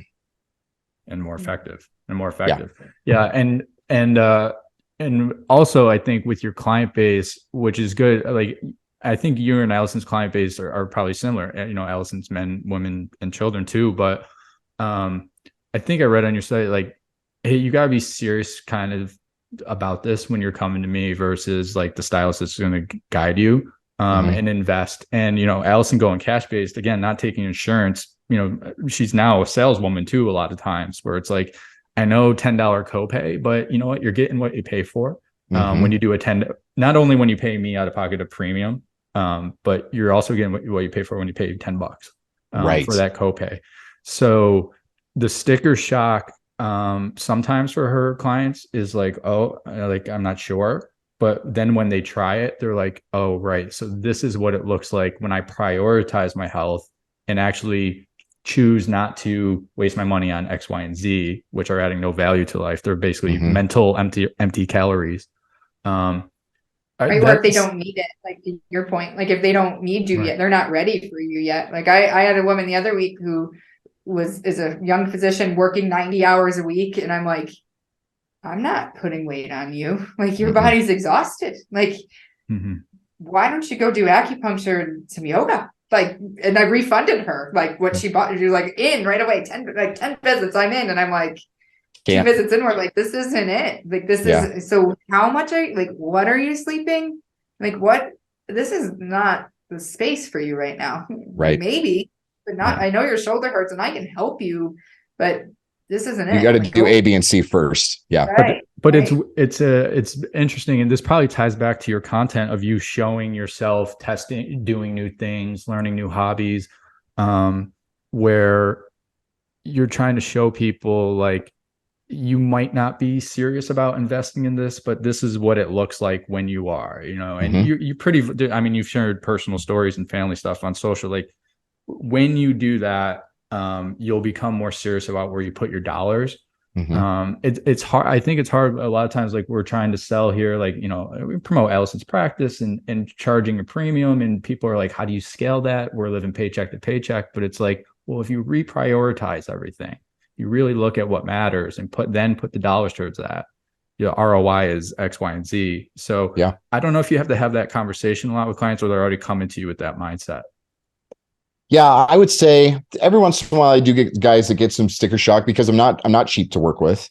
And more effective. Yeah. And also I think with your client base, which is good, like, I think you and Allison's client base are probably similar. Allison's men, women, and children too. But I think I read on your site, like, hey, you gotta be serious kind of about this when you're coming to me versus like the stylist that's going to guide you and invest. And, Allison going cash based, again, not taking insurance, she's now a saleswoman too, a lot of times, where it's like, I know $10 copay, but you know what? You're getting what you pay for. When you do not only when you pay me out of pocket a premium, but you're also getting what you pay for when you pay $10 for that copay. So the sticker shock sometimes for her clients is like, oh, like, I'm not sure. But then when they try it, they're like, oh, right. So this is what it looks like when I prioritize my health and actually choose not to waste my money on X, Y, and Z, which are adding no value to life. They're basically mental empty calories. Right, or if they don't need it, like to your point, like if they don't need you yet, they're not ready for you yet. Like I had a woman the other week who is a young physician working 90 hours a week. And I'm like, I'm not putting weight on you. Like your body's exhausted. Like, why don't you go do acupuncture and some yoga? Like, and I refunded her like what she bought. She was like, in right away, 10 visits, I'm in. And I'm like, 2 visits in, we're like, this isn't it. Like, this is, so how much what are you sleeping? Like, this is not the space for you right now. Right. Maybe, but not, I know your shoulder hurts and I can help you, but this isn't it. You got to do A, B, and C first. Yeah. Right. But it's interesting. And this probably ties back to your content of you showing yourself, testing, doing new things, learning new hobbies, where you're trying to show people like, you might not be serious about investing in this, but this is what it looks like when you are, and you pretty, I mean, you've shared personal stories and family stuff on social. Like when you do that, you'll become more serious about where you put your dollars. It's hard. I think it's hard a lot of times, like we're trying to sell here, like, we promote Allison's practice and charging a premium, and people are like, how do you scale that? We're living paycheck to paycheck. But it's like, well, if you reprioritize everything, you really look at what matters and put the dollars towards that. ROI is X, Y, and Z. So I don't know if you have to have that conversation a lot with clients, or they're already coming to you with that mindset. Yeah, I would say every once in a while I do get guys that get some sticker shock because I'm not cheap to work with.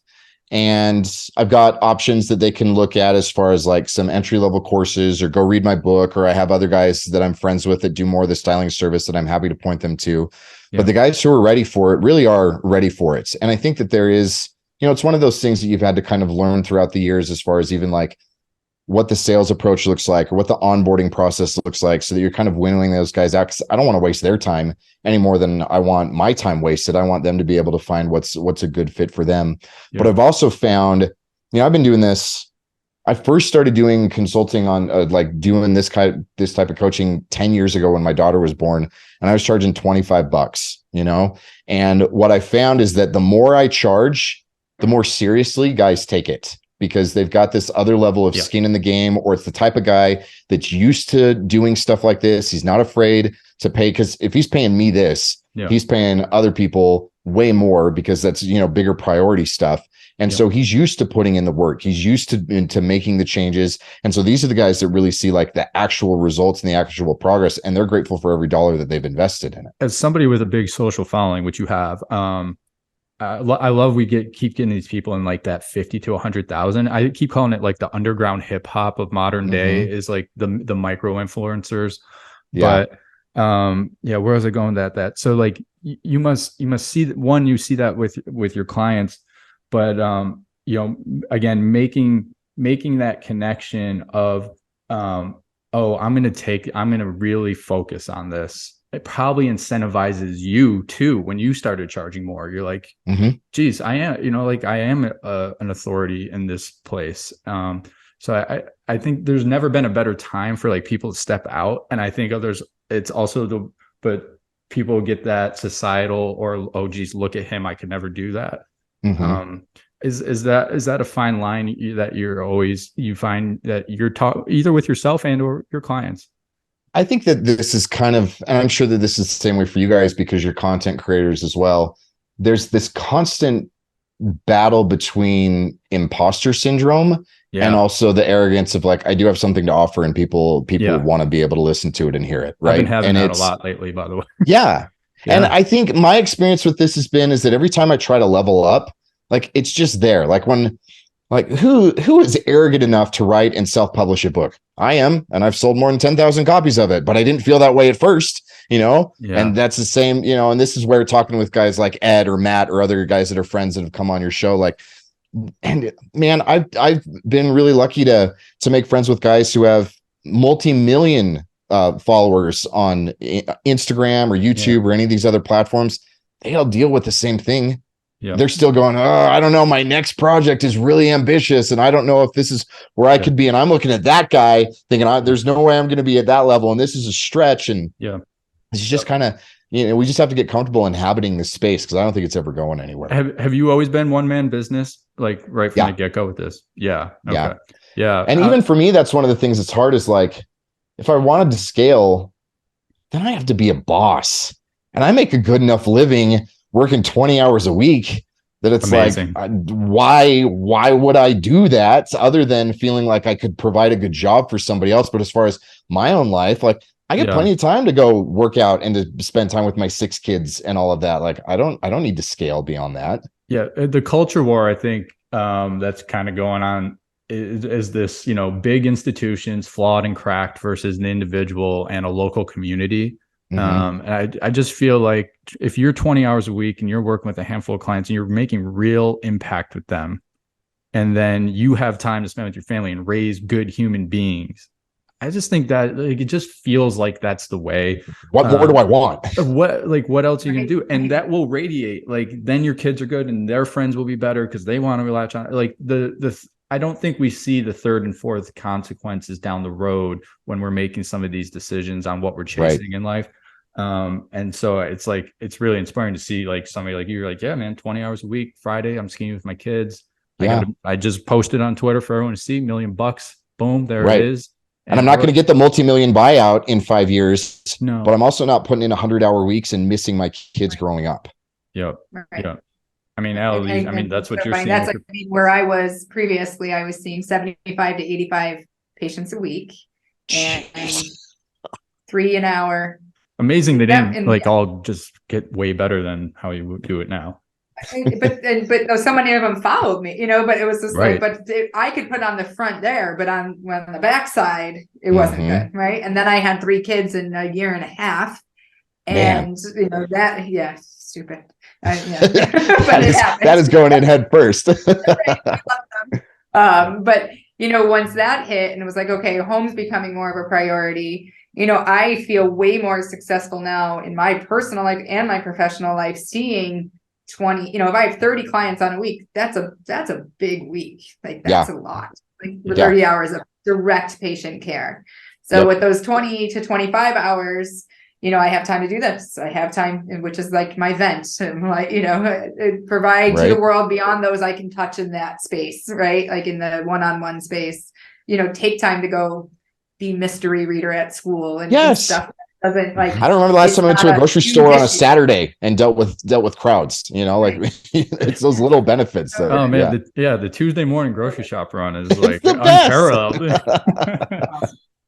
And I've got options that they can look at as far as like some entry level courses, or go read my book, or I have other guys that I'm friends with that do more of the styling service that I'm happy to point them to. But the guys who are ready for it really are ready for it. And I think that there is, it's one of those things that you've had to kind of learn throughout the years, as far as even like what the sales approach looks like, or what the onboarding process looks like, so that you're kind of winnowing those guys out. 'Cause I don't want to waste their time any more than I want my time wasted. I want them to be able to find what's a good fit for them. But I've also found, I've been doing this. I first started doing consulting on like doing this type of coaching 10 years ago when my daughter was born, and I was charging $25, and what I found is that the more I charge, the more seriously guys take it, because they've got this other level of skin in the game, or it's the type of guy that's used to doing stuff like this. He's not afraid to pay, because if he's paying me this, he's paying other people way more, because that's, bigger priority stuff. And so he's used to putting in the work. He's used to making the changes. And so these are the guys that really see like the actual results and the actual progress, and they're grateful for every dollar that they've invested in it. As somebody with a big social following, which you have, I love keep getting these people in like that 50 to 100,000. I keep calling it like the underground hip hop of modern day, is like the micro influencers. But where was I going with that? So like you must see that, one, you see that with your clients, but again, making that connection of I'm going to really focus on this. It probably incentivizes you too. When you started charging more, you're like, geez, I am an authority in this place. So I think there's never been a better time for like people to step out. And I think it's also but people get that societal, or, oh geez, look at him, I could never do that. Is that a fine line that you find that you're taught either with yourself and or your clients? I think that this is kind of, and I'm sure that this is the same way for you guys, because you're content creators as well. There's this constant battle between imposter syndrome and also the arrogance of like, I do have something to offer and people want to be able to listen to it and hear it. Right. I've been having and that a lot lately, by the way. Yeah. And I think my experience with this has been is that every time I try to level up, like it's just there. Like when, like who is arrogant enough to write and self-publish a book? I am, and I've sold more than 10,000 copies of it, but I didn't feel that way at first, and that's the same, and this is where talking with guys like Ed or Matt or other guys that are friends that have come on your show, like, and man, I've been really lucky to make friends with guys who have multi-million followers on Instagram or YouTube or any of these other platforms. They all deal with the same thing. They're still going, I don't know, my next project is really ambitious and I don't know if this is where I could be. And I'm looking at that guy thinking, there's no way I'm going to be at that level. And this is a stretch. And it's just kind of, we just have to get comfortable inhabiting this space because I don't think it's ever going anywhere. Have you always been one man business, like right from the get go with this? Yeah. Okay. Yeah. And even for me, that's one of the things that's hard is like, if I wanted to scale, then I have to be a boss and I make a good enough living working 20 hours a week that it's amazing. Like, why would I do that other than feeling like I could provide a good job for somebody else? But as far as my own life, like I get plenty of time to go work out and to spend time with my 6 kids and all of that. Like I don't need to scale beyond that. Yeah. The culture war, I think that's kind of going on is this, big institutions flawed and cracked versus an individual and a local community. And I just feel like if you're 20 hours a week and you're working with a handful of clients and you're making real impact with them, and then you have time to spend with your family and raise good human beings, I just think that like, it just feels like that's the way. What more do I want? What else are you gonna do? And that will radiate. Like then your kids are good and their friends will be better because they want to latch on. Like I don't think we see the third and fourth consequences down the road when we're making some of these decisions on what we're chasing in life. And so it's like, it's really inspiring to see like somebody like you're like, yeah, man, 20 hours a week, Friday, I'm skiing with my kids. I just posted on Twitter for everyone to see, $1 million. Boom. There it is. And I'm not going to get the multi-million buyout in 5 years, but I'm also not putting in 100-hour weeks and missing my kids growing up. Yep. I mean, that's what you're seeing. That's where I was previously. I was seeing 75 to 85 patients a week and 3 an hour. Amazing. They didn't all just get way better than how you would do it now. but so many of them followed me, but it was just like, I could put on the front there, but on the backside, it wasn't good. Right. And then I had 3 kids in a year and a half and stupid. That is going in head first. But once that hit and it was like, okay, home's becoming more of a priority. I feel way more successful now in my personal life and my professional life, seeing 20, if I have 30 clients on a week, that's a big week. Like that's a lot, like 30 hours of direct patient care. So with those 20 to 25 hours, I have time to do this. I have time, which is like my vent, and like, provide to the world beyond those I can touch in that space, right? Like in the one-on-one space, take time to go be mystery reader at school and stuff. Doesn't like. I don't remember the last time I went to a grocery store on a Saturday and dealt with crowds. Like it's those little benefits. Oh man, the Tuesday morning grocery shop run is like unparalleled. If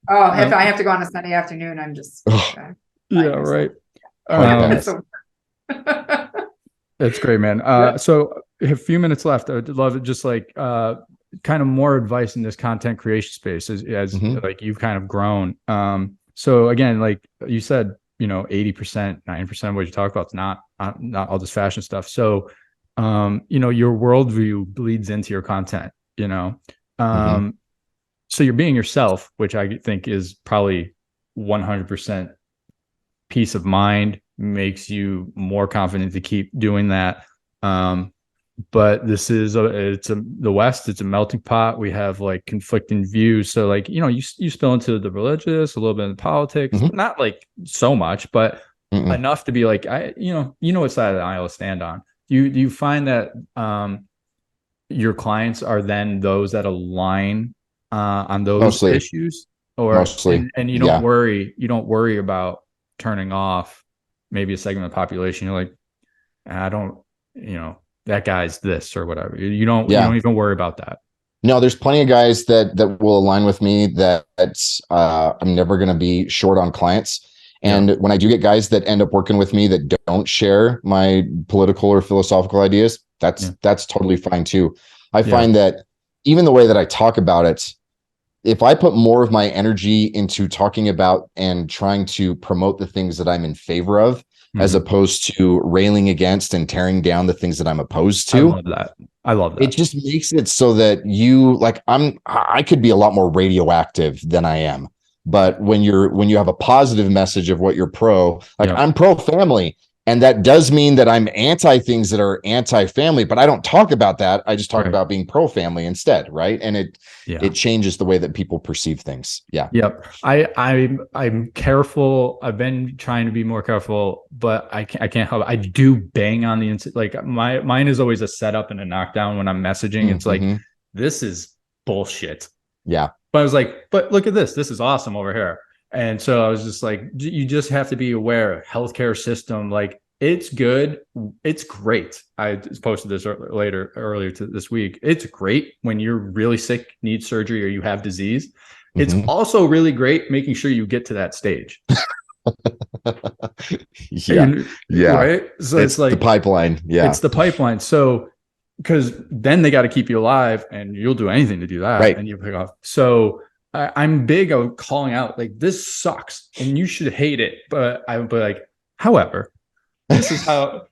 I have to go on a Sunday afternoon, I'm just. Right. That's great, man. So a few minutes left. I'd love it. Just like kind of more advice in this content creation space as like you've kind of grown. So again, like you said, 80%, 90% of what you talk about is not all this fashion stuff. So, your worldview bleeds into your content, so you're being yourself, which I think is probably 100% peace of mind, makes you more confident to keep doing that. But this is the West, it's a melting pot. We have like conflicting views. So like, you spill into the religious, a little bit in politics, not like so much, but enough to be like, what side of the aisle to stand on. Do you find that your clients are then those that align on those issues? Or mostly. And you don't worry about turning off maybe a segment of the population. You're like, I don't, that guy's this or whatever. You don't even worry about that. No, there's plenty of guys that will align with me that I'm never going to be short on clients. And when I do get guys that end up working with me that don't share my political or philosophical ideas, that's totally fine too. I find that even the way that I talk about it, if I put more of my energy into talking about and trying to promote the things that I'm in favor of, as opposed to railing against and tearing down the things that I'm opposed to. I love that. It just makes it so that I could be a lot more radioactive than I am. But when you have a positive message of what you're pro, I'm pro family. And that does mean that I'm anti things that are anti-family, but I don't talk about that. I just talk about being pro-family instead, right? And it changes the way that people perceive things. Yeah. Yep. I'm careful. I've been trying to be more careful, but I can't help it. I do bang on the like mine is always a setup and a knockdown when I'm messaging. It's like, this is bullshit. Yeah. But I was like, but look at this. This is awesome over here. And so I was just like, you just have to be aware. Healthcare system, like it's good. It's great. I posted this earlier this week. It's great when you're really sick, need surgery, or you have disease. It's also really great making sure you get to that stage. Right. So it's like the pipeline. Yeah. It's the pipeline. So because then they got to keep you alive, and you'll do anything to do that. Right. And you pick off. So I'm big on calling out like this sucks and you should hate it, but I would be like, however, this is how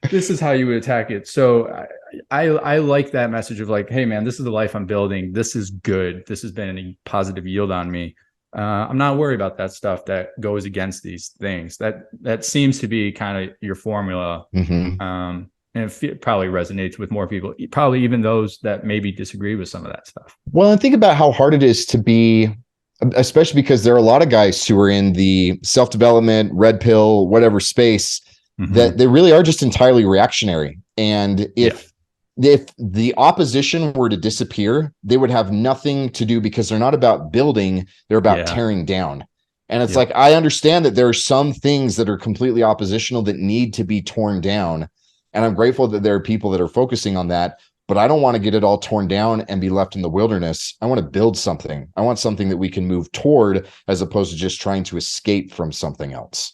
you would attack it. So I like that message of like, hey man, this is the life I'm building. This is good. This has been a positive yield on me. I'm not worried about that stuff that goes against these things. That seems to be kind of your formula. And it probably resonates with more people, probably even those that maybe disagree with some of that stuff. Well, and think about how hard it is to be, especially because there are a lot of guys who are in the self-development, red pill, whatever space that they really are just entirely reactionary. And if the opposition were to disappear, they would have nothing to do because they're not about building, they're about tearing down. And it's like, I understand that there are some things that are completely oppositional that need to be torn down. And I'm grateful that there are people that are focusing on that, but I don't want to get it all torn down and be left in the wilderness. I want to build something. I want something that we can move toward as opposed to just trying to escape from something else.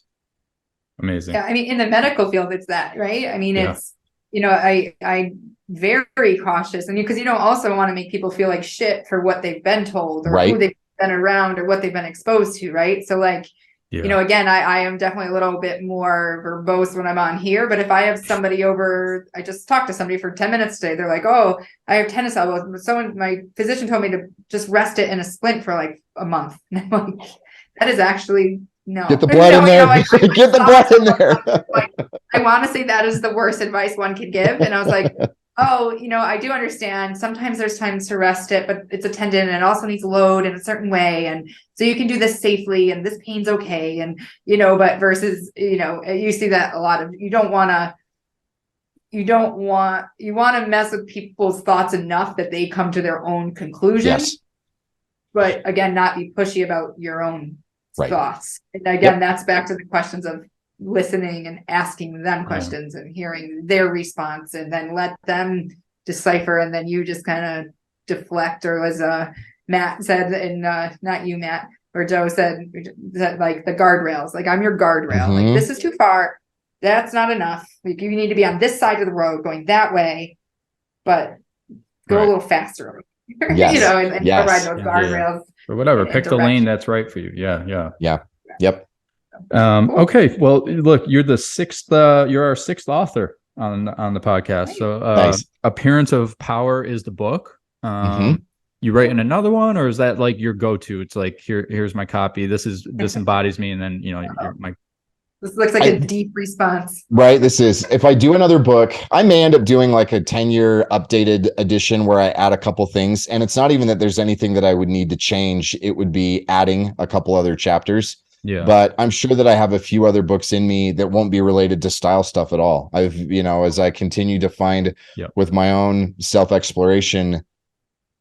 Amazing. Yeah. I mean, in the medical field, it's that, right? I mean, it's, I very cautious, and because you don't also want to make people feel like shit for what they've been told or who they've been around or what they've been exposed to. Right. So like, again, I am definitely a little bit more verbose when I'm on here, but if I have somebody over, I just talked to somebody for 10 minutes today. They're like, oh, I have tennis elbows. My physician told me to just rest it in a splint for like a month. And I'm like, that is actually no. Get the blood in there. Get the blood in there. Like, I want to say that is the worst advice one could give. And I was like, oh, I do understand. Sometimes there's times to rest it, but it's a tendon and it also needs load in a certain way. And so you can do this safely and this pain's okay. And, but versus, you see that a lot of, you want to mess with people's thoughts enough that they come to their own conclusions. Yes. But again, not be pushy about your own thoughts. And again, that's back to the questions of listening and asking them questions and hearing their response, and then let them decipher, and then you just kind of deflect, or as Matt said, and not you, Matt, or Joe said that, like the guardrails, like I'm your guardrail. Like this is too far, that's not enough, like you need to be on this side of the road going that way, but go a little faster. And provide those guardrails or whatever, pick the lane that's right for you. Yep. Okay. Well, look, you're our sixth author on the podcast. So nice. Appearance of Power is the book. You writing another one, or is that like your go-to? It's like, here's my copy. This embodies me. And then, this looks like a deep response. Right. This is, if I do another book, I may end up doing like a 10-year updated edition where I add a couple things. And it's not even that there's anything that I would need to change. It would be adding a couple other chapters. Yeah. But I'm sure that I have a few other books in me that won't be related to style stuff at all. I've, as I continue to find with my own self-exploration,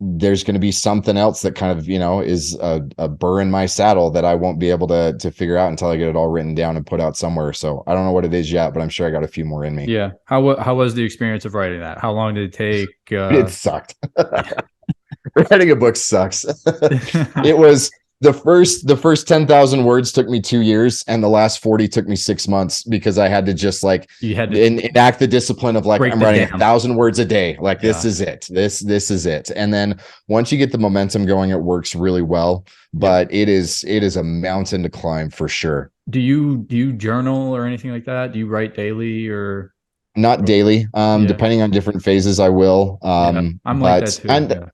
there's going to be something else that kind of, is a burr in my saddle that I won't be able to figure out until I get it all written down and put out somewhere. So I don't know what it is yet, but I'm sure I got a few more in me. Yeah. How was the experience of writing that? How long did it take? It sucked. Writing a book sucks. It was the first 10,000 words took me 2 years, and the last 40 took me 6 months, because I had to just you had to enact the discipline of I'm writing 1,000 words a day. This is it. This is it. And then once you get the momentum going, it works really well. But it is a mountain to climb for sure. Do you journal or anything like that? Do you write daily or? Not daily. Depending on different phases, I will. I'm like that too. And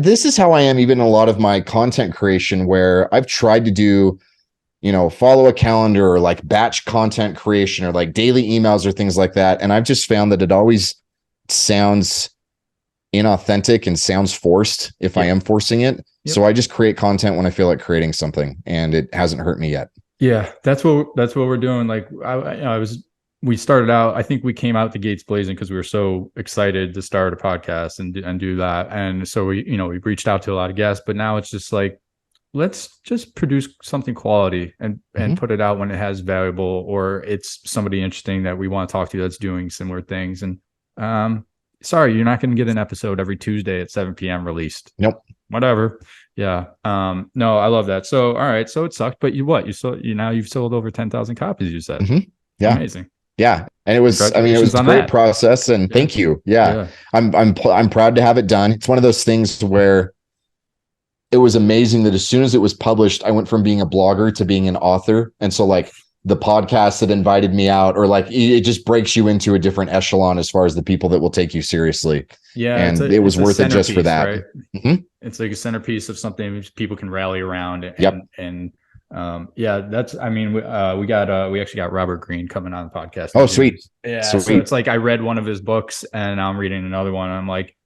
this is how I am even in a lot of my content creation, where I've tried to do, follow a calendar or like batch content creation or like daily emails or things like that. And I've just found that it always sounds inauthentic and sounds forced if I am forcing it. So I just create content when I feel like creating something, and it hasn't hurt me yet. Yeah, that's what we're doing. Like we started out, I think we came out the gates blazing because we were so excited to start a podcast and do that. And so we reached out to a lot of guests, but now it's just like, let's just produce something quality and put it out when it has valuable, or it's somebody interesting that we want to talk to that's doing similar things. And sorry, you're not going to get an episode every Tuesday at 7 p.m. released. Nope. Whatever. Yeah. No, I love that. So, all right. So it sucked, but you've sold over 10,000 copies, you said. Yeah. Amazing. Yeah. And it was a great process, and thank you. Yeah. I'm proud to have it done. It's one of those things where it was amazing that as soon as it was published, I went from being a blogger to being an author. And so the podcast that invited me out, or it just breaks you into a different echelon as far as the people that will take you seriously. Yeah. And it was worth it just for that. Right? It's like a centerpiece of something people can rally around. And we actually got Robert Greene coming on the podcast. Oh, sweet. Yeah. Sweet. So it's like, I read one of his books and now I'm reading another one. And I'm like,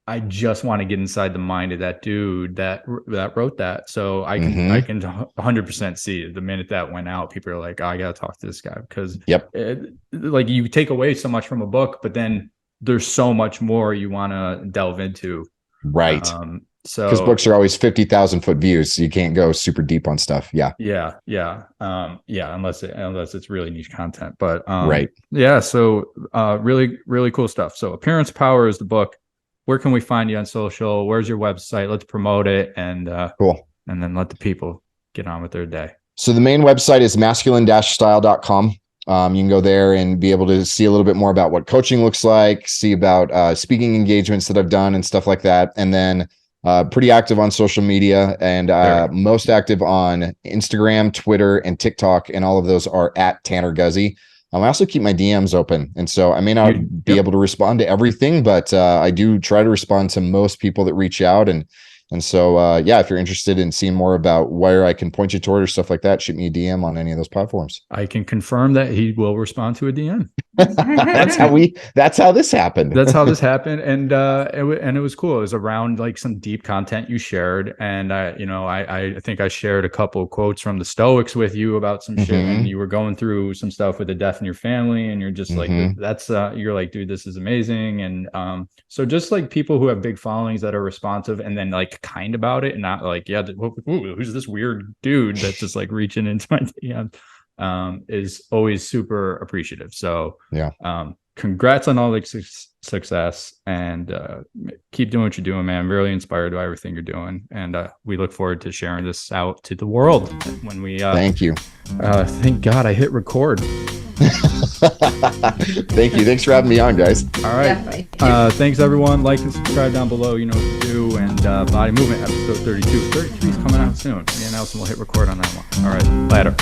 I just want to get inside the mind of that dude that wrote that. So I can 100% see the minute that went out, people are like, oh, I got to talk to this guy, because you take away so much from a book, but then there's so much more you want to delve into. Right. So because books are always 50,000 foot views. So you can't go super deep on stuff. Yeah. Unless it's really niche content, but right. Yeah. So really, really cool stuff. So Appearance Power is the book. Where can we find you on social? Where's your website? Let's promote it, and cool. And then let the people get on with their day. So the main website is masculine-style.com. You can go there and be able to see a little bit more about what coaching looks like, see about speaking engagements that I've done and stuff like that. And then pretty active on social media, and most active on Instagram, Twitter, and TikTok. And all of those are at Tanner Guzy. I also keep my DMs open, and so I may not be able to respond to everything, but I do try to respond to most people that reach out. And so, if you're interested in seeing more about where I can point you toward or stuff like that, shoot me a DM on any of those platforms. I can confirm that he will respond to a DM. That's how this happened. That's how this happened. And it was cool. It was around some deep content you shared. And I think I shared a couple of quotes from the Stoics with you about some shit, and you were going through some stuff with the death in your family, and you're just like, you're like, dude, this is amazing. And so just people who have big followings that are responsive and then kind about it, and not who's this weird dude that's just reaching into my DM, is always super appreciative. So congrats on all the success, and keep doing what you're doing, man. I'm really inspired by everything you're doing, and we look forward to sharing this out to the world when we thank you. Thank God I hit record. Thank you. Thanks for having me on, guys. All right. Thanks everyone. Like and subscribe down below. You know what to do. And Body Movement episode 32. 33 is coming out soon. Me and Nelson will hit record on that one. All right. Later.